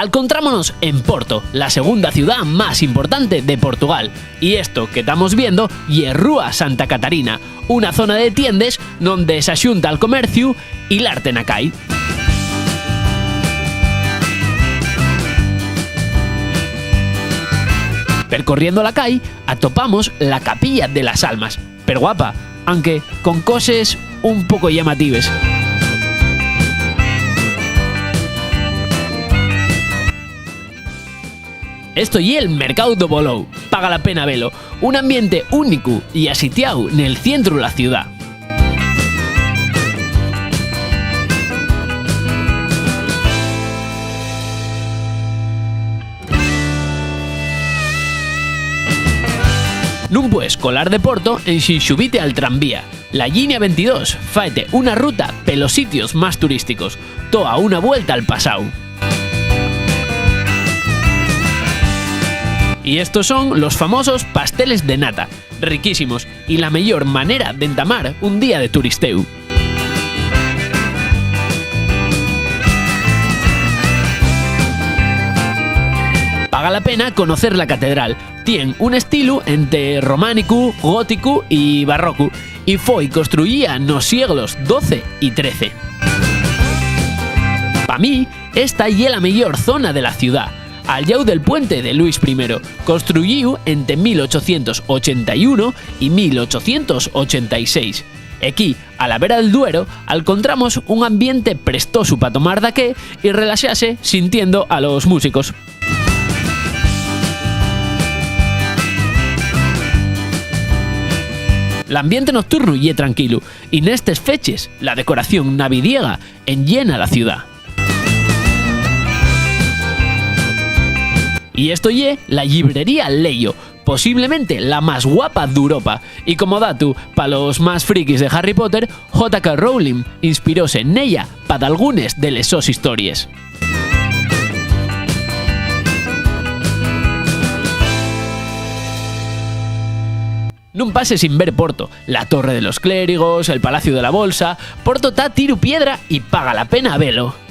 Encontrámonos en Porto, la segunda ciudad más importante de Portugal. Y esto que estamos viendo é Rúa Santa Catarina, una zona de tiendas donde se axunta el comercio y el arte na cai. Percorriendo la calle, atopamos la Capilla de las Almas, pero guapa, aunque con cosas un poco llamativas. Esto y el Mercado do Bolou, paga la pena velo, un ambiente único y asitiado en el centro de la ciudad. Non puedes colar de Porto en sin subite al tranvía. La línea 22 faete una ruta pelos sitios más turísticos, toa una vuelta al pasado. Y estos son los famosos pasteles de nata, riquísimos y la mejor manera de entamar un día de turisteu. Paga la pena conocer la catedral. Tiene un estilo entre románico, gótico y barroco y foi construida nos siglos XII y XIII. Pa mí, esta é la mejor zona de la ciudad, al llau del puente de Luis I, construido entre 1881 y 1886. Aquí, a la vera del Duero, encontramos un ambiente prestoso para tomar daqué y relaxarse sintiendo a los músicos. L'ambiente nocturno y tranquilo, y nestes feches la decoración navidiega enllena la ciudad. Y esto ye la librería Leio, posiblemente la más guapa de Europa, y como dato, para los más frikis de Harry Potter, J.K. Rowling inspiróse en ella para algunas de les sos historias. Nun pase sin ver Porto, la Torre de los Clérigos, el Palacio de la Bolsa. Porto ta tiru piedra y paga la pena velo.